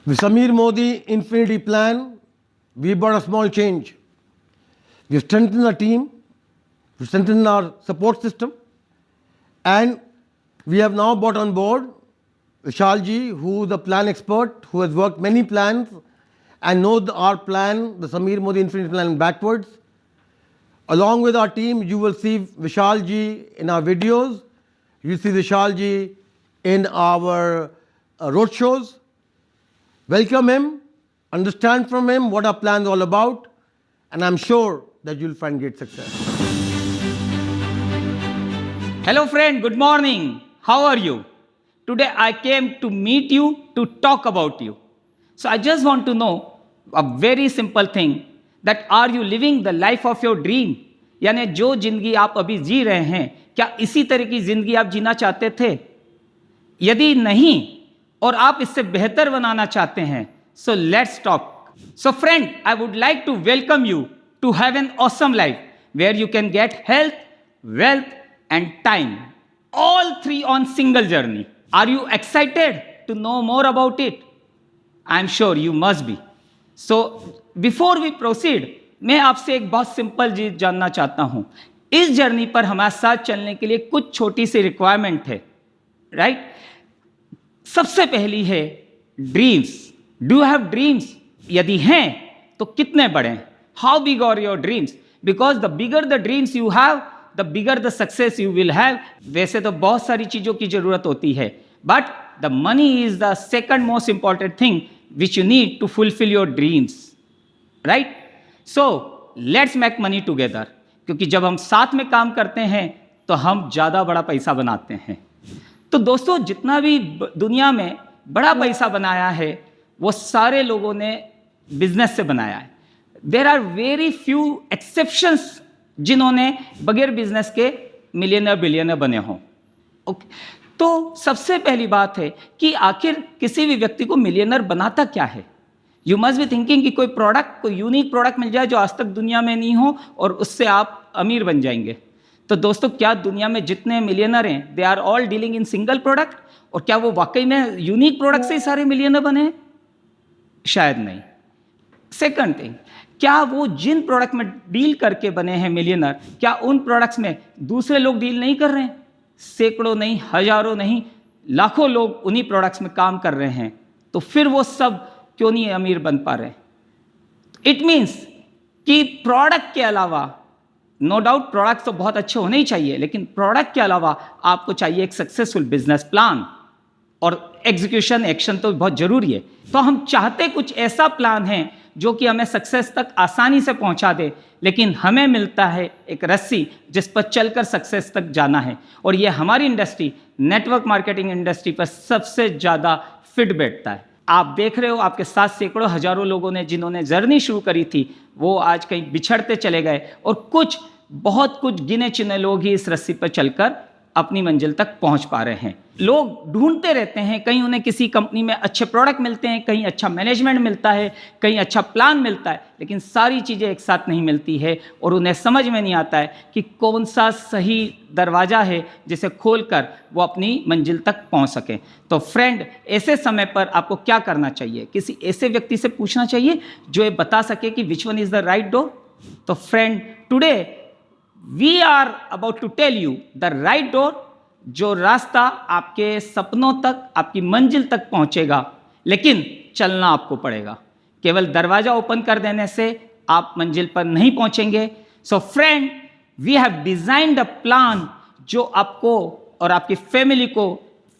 With Samir Modi Infinity Plan, we brought a small change. We've strengthened the team, we've strengthened our support system, and we have now brought on board Vishalji, who is a plan expert, who has worked many plans and knows our plan, the Samir Modi Infinity Plan, backwards. Along with our team, you will see Vishalji in our videos, you will see Vishalji in our roadshows. Welcome him, understand from him what our plan is all about, and I'm sure that you'll find great success. Hello friend, good morning. How are you? Today I came to meet you to talk about you. So I just want to know a very simple thing, that are you living the life of your dream? यानी जो जिंदगी आप अभी जी रहे हैं, क्या इसी तरह की जिंदगी आप जीना चाहते थे? यदि नहीं और आप इससे बेहतर बनाना चाहते हैं, so let's talk. So friend, I would like to welcome you to have an awesome life where you can get health, wealth and time, all three on single journey. Are you excited to know more about it? I'm sure you must be. So before we proceed, मैं आपसे एक बहुत simple चीज जानना चाहता हूं. इस journey पर हमारे साथ चलने के लिए कुछ छोटी सी रिक्वायरमेंट है, राइट? सबसे पहली है dreams. Do you have dreams? यदि हैं तो कितने बड़े हैं? How big are your dreams? Because the bigger the dreams you have, the bigger the success you will have. वैसे तो बहुत सारी चीजों की जरूरत होती है, but the money is the second most important thing which you need to fulfil your dreams, right? So let's make money together. क्योंकि जब हम साथ में काम करते हैं तो हम ज्यादा बड़ा पैसा बनाते हैं. तो दोस्तों, जितना भी दुनिया में बड़ा पैसा बनाया है वो सारे लोगों ने बिजनेस से बनाया है. There are very few exceptions जिन्होंने बगैर बिजनेस के मिलियनर बिलियनर बने हों. ओके, तो सबसे पहली बात है कि आखिर किसी भी व्यक्ति को मिलियनर बनाता क्या है? यू मस्ट बी थिंकिंग कि कोई प्रोडक्ट, कोई यूनिक प्रोडक्ट मिल जाए जो आज तक दुनिया में नहीं हो और उससे आप अमीर बन जाएंगे. तो दोस्तों, क्या दुनिया में जितने मिलियनर हैं they are all dealing in single product? और क्या वो वाकई में यूनिक प्रोडक्ट से ही सारे मिलियनर बने हैं? शायद नहीं. सेकंड थिंग, क्या वो जिन प्रोडक्ट में डील करके बने हैं मिलियनर, क्या उन प्रोडक्ट्स में दूसरे लोग डील नहीं कर रहे हैं? सैकड़ों नहीं, हजारों नहीं, लाखों लोग उन्हीं प्रोडक्ट्स में काम कर रहे हैं. तो फिर वो सब क्यों नहीं अमीर बन पा रहे? इट मीन्स कि प्रोडक्ट के अलावा, नो डाउट प्रोडक्ट तो बहुत अच्छे होने ही चाहिए, लेकिन प्रोडक्ट के अलावा आपको चाहिए एक सक्सेसफुल बिजनेस प्लान, और एग्जीक्यूशन, एक्शन तो बहुत जरूरी है. तो हम चाहते कुछ ऐसा प्लान है जो कि हमें सक्सेस तक आसानी से पहुंचा दे, लेकिन हमें मिलता है एक रस्सी जिस पर चलकर सक्सेस तक जाना है. और ये हमारी इंडस्ट्री, नेटवर्क मार्केटिंग इंडस्ट्री पर सबसे ज़्यादा फिट बैठता है. आप देख रहे हो, आपके साथ सैकड़ों हजारों लोगों ने जिन्होंने जर्नी शुरू करी थी वो आज कहीं बिछड़ते चले गए, और कुछ, बहुत कुछ गिने चुने लोग ही इस रस्सी पर चलकर अपनी मंजिल तक पहुंच पा रहे हैं. लोग ढूंढते रहते हैं, कहीं उन्हें किसी कंपनी में अच्छे प्रोडक्ट मिलते हैं, कहीं अच्छा मैनेजमेंट मिलता है, कहीं अच्छा प्लान मिलता है, लेकिन सारी चीज़ें एक साथ नहीं मिलती है और उन्हें समझ में नहीं आता है कि कौन सा सही दरवाज़ा है जिसे खोलकर वो अपनी मंजिल तक पहुंच सकें. तो फ्रेंड, ऐसे समय पर आपको क्या करना चाहिए? किसी ऐसे व्यक्ति से पूछना चाहिए जो ये बता सके कि which one is the right door. तो friend, today we are about to tell you the right door, जो रास्ता आपके सपनों तक, आपकी मंजिल तक पहुंचेगा, लेकिन चलना आपको पड़ेगा. केवल दरवाजा ओपन कर देने से आप मंजिल पर नहीं पहुंचेंगे. So friend, we have designed a plan जो आपको और आपकी फैमिली को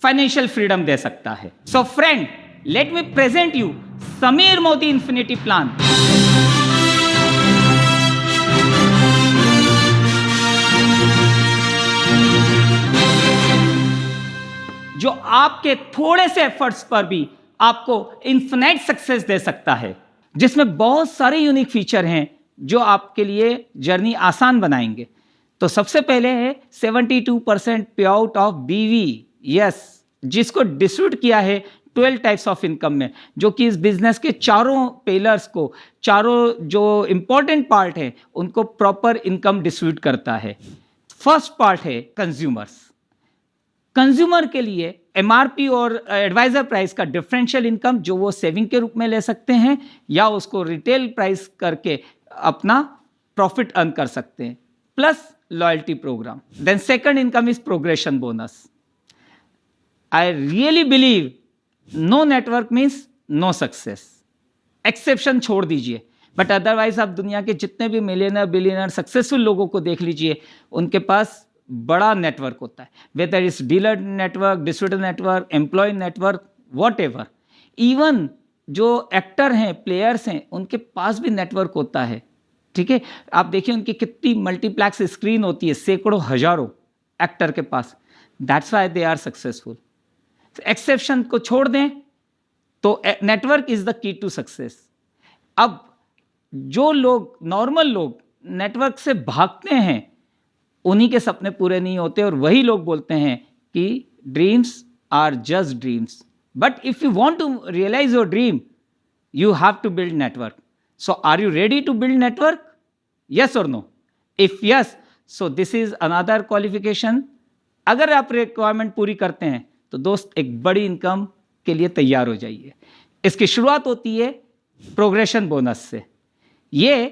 फाइनेंशियल फ्रीडम दे सकता है. So friend, let me present you Sameer Modi infinity plan. जो आपके थोड़े से एफर्ट्स पर भी आपको इन्फिनाइट सक्सेस दे सकता है, जिसमें बहुत सारे यूनिक फीचर हैं जो आपके लिए जर्नी आसान बनाएंगे. तो सबसे पहले है 72% पे आउट ऑफ बीवी, यस, जिसको डिस्ट्रीब्यूट किया है 12 टाइप्स ऑफ इनकम में, जो कि इस बिजनेस के चारों पिलर्स को, चारों जो इंपॉर्टेंट पार्ट है उनको प्रॉपर इनकम डिस्ट्रीब्यूट करता है. फर्स्ट पार्ट है कंज्यूमर्स. कंज्यूमर के लिए एमआरपी और एडवाइजर प्राइस का डिफरेंशियल इनकम जो वो सेविंग के रूप में ले सकते हैं या उसको रिटेल प्राइस करके अपना प्रॉफिट अर्न कर सकते हैं, plus loyalty program. Then second income is progression bonus. I really believe no network means no success. Exception छोड़ दीजिए, बट अदरवाइज आप दुनिया के जितने भी मिलियनर बिलियनर सक्सेसफुल लोगों को देख लीजिए, उनके पास बड़ा नेटवर्क होता है, whether is dealer network, distributor network, employ network, whatever. Even जो एक्टर हैं, प्लेयर्स हैं, उनके पास भी नेटवर्क होता है. ठीक है, आप देखिए उनकी कितनी मल्टीप्लेक्स स्क्रीन होती है, सैकड़ों हजारों एक्टर के पास. That's why they are successful. Exception को छोड़ दें तो network is the key to success. अब जो लोग, नॉर्मल लोग नेटवर्क से भागते हैं, उन्हीं के सपने पूरे नहीं होते, और वही लोग बोलते हैं कि dreams are just dreams. But if you want to realise your dream, you have to build network. So are you ready to build network? Yes or no? If yes, so this is another qualification. अगर आप requirement पूरी करते हैं तो दोस्त एक बड़ी income के लिए तैयार हो जाइए. इसकी शुरुआत होती है प्रोग्रेशन बोनस से. ये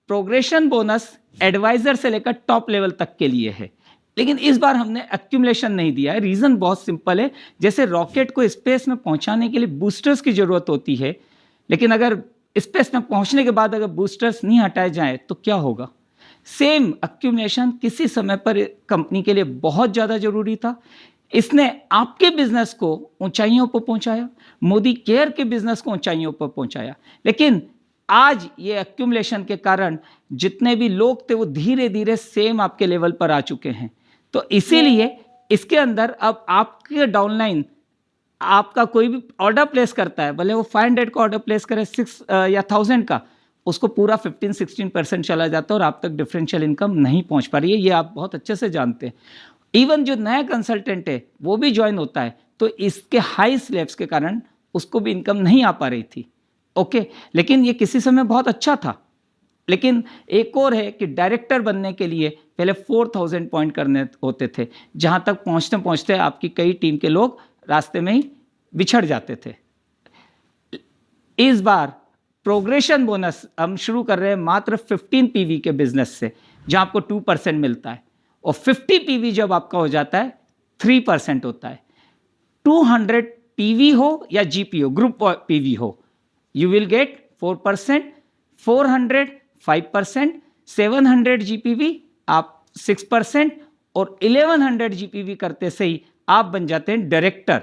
प्रोग्रेशन बोनस एडवाइजर से लेकर टॉप लेवल तक के लिए है, लेकिन इस बार हमने एक्यूमुलेशन नहीं दिया है. रीज़न बहुत सिंपल है. जैसे रॉकेट को स्पेस में पहुंचाने के लिए बूस्टर्स की ज़रूरत होती है, लेकिन अगर स्पेस में पहुंचने के बाद अगर बूस्टर्स नहीं हटाए जाएं तो क्या होगा. सेम एक्यूमुलेशन किसी समय पर कंपनी के लिए बहुत ज़्यादा ज़रूरी था. इसने आपके बिजनेस को ऊंचाइयों पर पहुंचाया, मोदी केयर के बिजनेस को ऊंचाइयों पर पहुंचाया. लेकिन आज ये एक्यूमुलेशन के कारण जितने भी लोग थे वो धीरे धीरे सेम आपके लेवल पर आ चुके हैं. तो इसीलिए इसके अंदर अब आपके डाउनलाइन आपका कोई भी ऑर्डर प्लेस करता है, भले वो 500 का ऑर्डर प्लेस करे 6 या 1000 का, उसको पूरा 15-16% चला जाता है और आप तक डिफरेंशियल इनकम नहीं पहुंच पा रही है. ये आप बहुत अच्छे से जानते हैं. इवन जो नया कंसल्टेंट है वो भी ज्वाइन होता है तो इसके हाई स्लैब्स के कारण उसको भी इनकम नहीं आ पा रही थी. ओके, लेकिन ये किसी समय बहुत अच्छा था. लेकिन एक और है कि डायरेक्टर बनने के लिए पहले 4000 पॉइंट करने होते थे, जहां तक पहुंचते पहुंचते आपकी कई टीम के लोग रास्ते में ही बिछड़ जाते थे. इस बार प्रोग्रेशन बोनस हम शुरू कर रहे हैं मात्र 15 पीवी के बिजनेस से, जहां आपको 2% मिलता है, और 50 पीवी जब आपका हो जाता है 3% होता है. 200 पीवी हो या जीपी हो, ग्रुप पीवी हो, यू विल गेट 4%, 400 5%, 700 जीपीवी आप 6%, और 1100 जीपीवी करते से ही आप बन जाते हैं डायरेक्टर,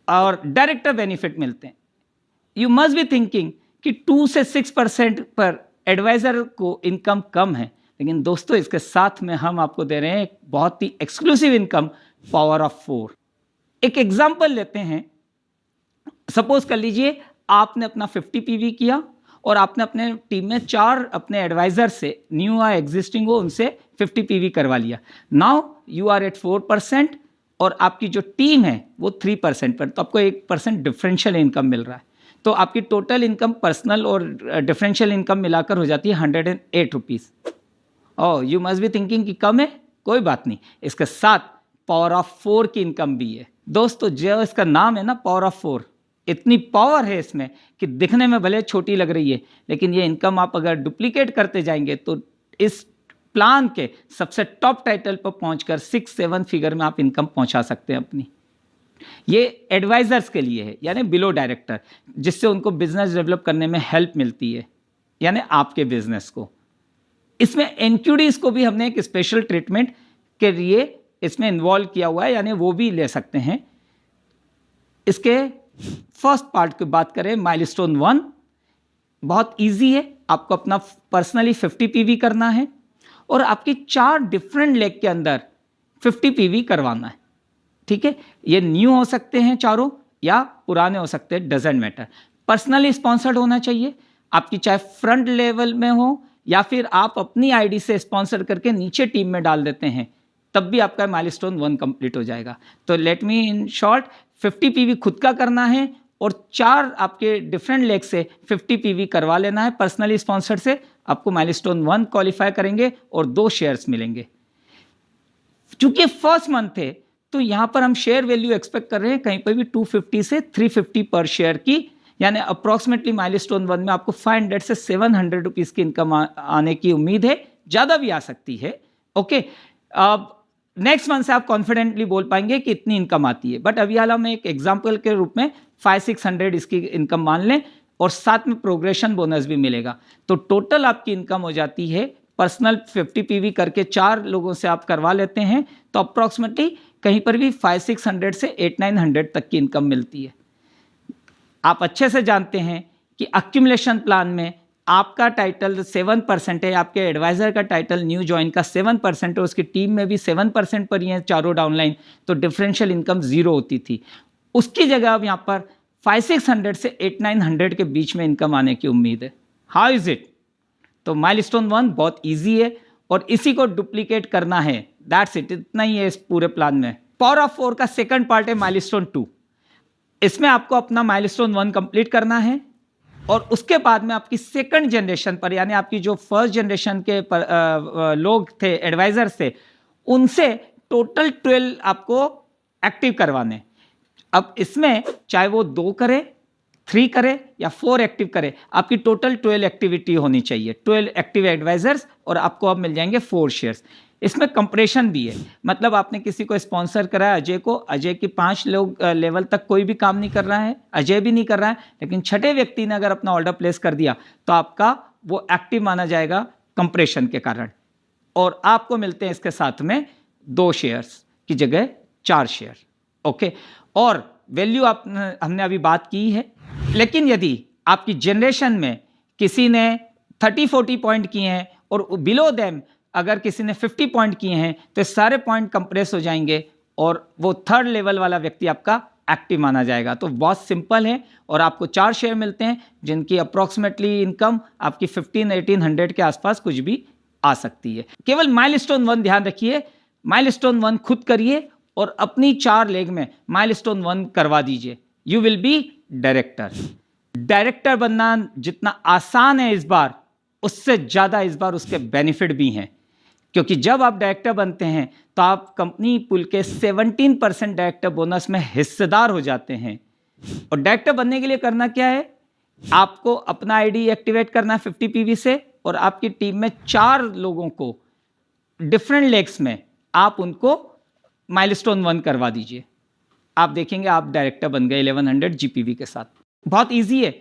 और डायरेक्टर बेनिफिट मिलते हैं. यू मस्ट बी थिंकिंग कि 2 से 6% पर एडवाइजर को इनकम कम है, लेकिन दोस्तों इसके साथ में हम आपको दे रहे हैं एक बहुत ही एक्सक्लूसिव इनकम, पावर ऑफ 4. एक एग्जांपल लेते हैं. सपोज कर लीजिए आपने अपना 50 पीवी किया और आपने अपने टीम में 4 अपने एडवाइजर से, न्यू या एग्जिस्टिंग हो, उनसे 50 पीवी करवा लिया. नाउ यू आर एट 4% और आपकी जो टीम है वो 3% पर, तो आपको 1% डिफरेंशियल इनकम मिल रहा है. तो आपकी टोटल इनकम पर्सनल और डिफरेंशियल इनकम मिलाकर हो जाती है 108 rupees. Oh, you must be thinking कि कम है. कोई बात नहीं, इसके साथ पावर ऑफ 4 की इनकम भी है. दोस्तों जो इसका नाम है ना, पावर ऑफ 4, इतनी पावर है इसमें कि दिखने में भले छोटी लग रही है, लेकिन ये इनकम आप अगर डुप्लीकेट करते जाएंगे तो इस प्लान के सबसे टॉप टाइटल पर पहुंचकर 6-7 फिगर में आप इनकम पहुंचा सकते हैं अपनी. ये एडवाइजर्स के लिए है, यानी बिलो डायरेक्टर, जिससे उनको बिजनेस डेवलप करने में हेल्प मिलती है, यानी आपके बिजनेस को. इसमें एनक्यूडीज को भी हमने एक स्पेशल ट्रीटमेंट के लिए इसमें इन्वॉल्व किया हुआ है, यानी वो भी ले सकते हैं. इसके फर्स्ट पार्ट की बात करें, माइलस्टोन 1 बहुत इजी है. आपको अपना पर्सनली 50 पीवी करना है और आपकी 4 डिफरेंट लेग के अंदर 50 पीवी करवाना है. ठीक है, ये न्यू हो सकते हैं चारों या पुराने हो सकते हैं, डजेंट मैटर. पर्सनली स्पॉन्सर्ड होना चाहिए आपकी, चाहे फ्रंट लेवल में हो या फिर आप अपनी आईडी से स्पॉन्सर करके नीचे टीम में डाल देते हैं, तब भी आपका माइलस्टोन 1 कंप्लीट हो जाएगा. तो let me in short, 50 PV खुद का करना है और 4 आपके डिफरेंट लेग से 50 पीवी करवा लेना है पर्सनली स्पॉन्सर्ड से. आपको माइलस्टोन 1 क्वालिफाई करेंगे और 2 शेयर्स मिलेंगे. चूंकि फर्स्ट मंथ है तो यहाँ पर हम शेयर वैल्यू एक्सपेक्ट कर रहे हैं कहीं पर भी 250 से 350 पर शेयर की, यानी अप्रॉक्सीमेटली माइलस्टोन 1 में आपको 500 से 700 रुपीज़ की इनकम आने की उम्मीद है, ज़्यादा भी आ सकती है। ओके, अब नेक्स्ट मंथ से आप कॉन्फिडेंटली बोल पाएंगे कि इतनी इनकम आती है, बट अभी हाल हम एक एग्जाम्पल के रूप में 500-600 इसकी इनकम मान लें और साथ में प्रोग्रेशन बोनस भी मिलेगा, तो टोटल आपकी इनकम हो जाती है पर्सनल 50 पीवी करके 4 लोगों से आप करवा लेते हैं तो अप्रॉक्सीमेटली कहीं पर भी 500-600 से 800-900 तक की इनकम मिलती है। आप अच्छे से जानते हैं कि अक्यूमुलेशन प्लान में आपका टाइटल 7% है, आपके एडवाइजर का टाइटल न्यू जॉइन का 7% है, उसकी टीम में भी 7% पर ही है चारों डाउनलाइन, तो डिफरेंशियल इनकम 0 होती थी। उसकी जगह अब यहाँ पर 500-600 से 800-900 के बीच में इनकम आने की उम्मीद है। How is it? तो माइलस्टोन 1 बहुत इजी है और इसी को डुप्लीकेट करना है, दैट्स इट, इतना ही है इस पूरे प्लान में। पावर ऑफ 4 का सेकंड पार्ट है माइलस्टोन 2। इसमें आपको अपना माइलस्टोन 1 कंप्लीट करना है और उसके बाद में आपकी सेकंड जनरेशन पर, यानी आपकी जो फर्स्ट जनरेशन के लोग थे, एडवाइजर्स थे, उनसे टोटल 12 आपको एक्टिव करवाने। अब इसमें चाहे वो 2 करे, 3 करे या 4 एक्टिव करे, आपकी टोटल 12 एक्टिविटी होनी चाहिए, 12 एक्टिव एडवाइजर्स, और आपको अब मिल जाएंगे 4 शेयर्स। इसमें कंप्रेशन भी है, मतलब आपने किसी को स्पॉन्सर कराया, अजय को, अजय की 5 लोग लेवल तक कोई भी काम नहीं कर रहा है, अजय भी नहीं कर रहा है, लेकिन छठे व्यक्ति ने अगर अपना ऑर्डर प्लेस कर दिया तो आपका वो एक्टिव माना जाएगा कंप्रेशन के कारण, और आपको मिलते हैं इसके साथ में 2 शेयर्स की जगह 4 शेयर। ओके, और वैल्यू हमने अभी बात की है, लेकिन यदि आपकी जनरेशन में किसी ने 30-40 पॉइंट किए हैं और बिलो देम अगर किसी ने 50 पॉइंट किए हैं तो सारे पॉइंट कंप्रेस हो जाएंगे और वो 3rd लेवल वाला व्यक्ति आपका एक्टिव माना जाएगा। तो बहुत सिंपल है और आपको 4 शेयर मिलते हैं जिनकी अप्रॉक्सीमेटली इनकम आपकी 1500-1800 के आसपास कुछ भी आ सकती है। केवल माइलस्टोन 1 ध्यान रखिए, माइलस्टोन 1 खुद करिए और अपनी 4 लेग में माइलस्टोन 1 करवा दीजिए, you will be director. Director बनना जितना आसान है इस बार, उससे ज़्यादा इस बार उसके बेनिफिट भी हैं, क्योंकि जब आप डायरेक्टर बनते हैं तो आप कंपनी पुल के 17% डायरेक्टर बोनस में हिस्सेदार हो जाते हैं। और डायरेक्टर बनने के लिए करना क्या है, आपको अपना आईडी एक्टिवेट करना है 50 पीवी से, और आपकी टीम में 4 लोगों को डिफरेंट लेग्स में आप उनको माइलस्टोन 1 करवा दीजिए, आप देखेंगे आप डायरेक्टर बन गए 1100 जीपीवी के साथ। बहुत इजी है,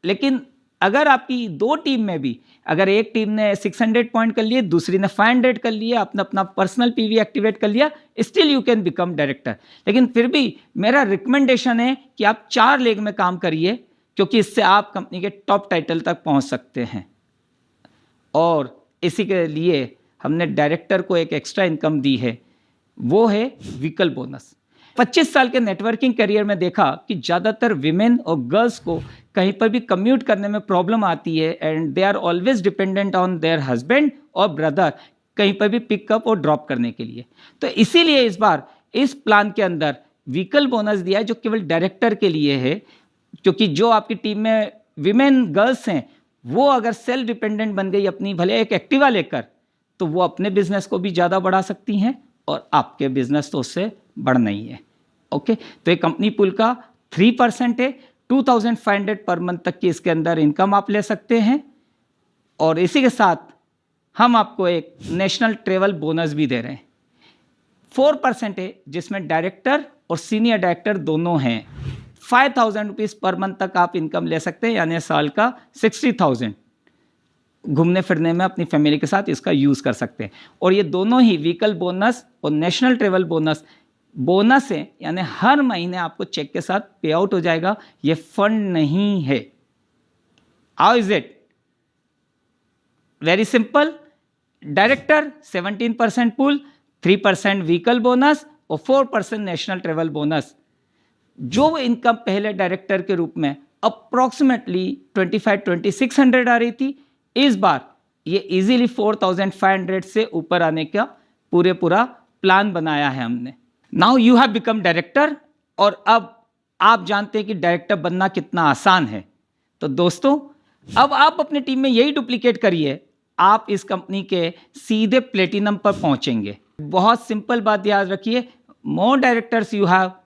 लेकिन अगर आपकी 2 टीम में भी, अगर एक टीम ने 600 पॉइंट कर लिए, दूसरी ने 500 कर लिए, आपने अपना पर्सनल पीवी एक्टिवेट कर लिया, still you can become director. लेकिन फिर भी मेरा रिकमेंडेशन है कि आप 4 लेग में काम करिए, क्योंकि इससे आप कंपनी के टॉप टाइटल तक पहुंच सकते हैं। और इसी के लिए हमने डायरेक्टर को एक एक्स्ट्रा इनकम दी है, वो है व्हीकल बोनस। 25 साल के नेटवर्किंग करियर में देखा कि ज़्यादातर विमेन और गर्ल्स को कहीं पर भी कम्यूट करने में प्रॉब्लम आती है and they are always dependent on their husband और ब्रदर कहीं पर भी पिकअप और ड्रॉप करने के लिए। तो इसीलिए इस बार इस प्लान के अंदर व्हीकल बोनस दिया है जो केवल डायरेक्टर के लिए है, क्योंकि जो आपकी टीम में विमेन गर्ल्स हैं वो अगर सेल्फ डिपेंडेंट बन गई अपनी, भले एक एक्टिवा लेकर, तो वो अपने बिजनेस को भी ज़्यादा बढ़ा सकती हैं और आपके बिजनेस तो उससे बढ़ना ही है। ओके, तो ये कंपनी पुल का 3% है, 2500 पर मंथ तक की इसके अंदर इनकम आप ले सकते हैं। और इसी के साथ हम आपको एक नेशनल ट्रेवल बोनस भी दे रहे हैं, 4% है, जिसमें डायरेक्टर और सीनियर डायरेक्टर दोनों हैं। 5000 रुपीज़ पर मंथ तक आप इनकम ले सकते हैं, यानी साल का 60,000 घूमने फिरने में अपनी फैमिली के साथ इसका यूज़ कर सकते हैं। और ये दोनों ही व्हीकल बोनस और नेशनल ट्रेवल बोनस है, यानी हर महीने आपको चेक के साथ पे आउट हो जाएगा, ये फंड नहीं है। How is it? Very simple, director 17% pool, 3% vehicle bonus और 4% नेशनल ट्रेवल बोनस। जो इनकम पहले डायरेक्टर के रूप में अप्रॉक्सीमेटली 2500-2600 आ रही थी, इस बार ये इजीली 4500 से ऊपर आने का पूरा प्लान बनाया है हमने। Now you have become director, और अब आप जानते हैं कि डायरेक्टर बनना कितना आसान है। तो दोस्तों, अब आप अपनी टीम में यही डुप्लीकेट करिए, आप इस कंपनी के सीधे प्लेटिनम पर पहुंचेंगे। बहुत सिंपल बात याद रखिए, more directors you have,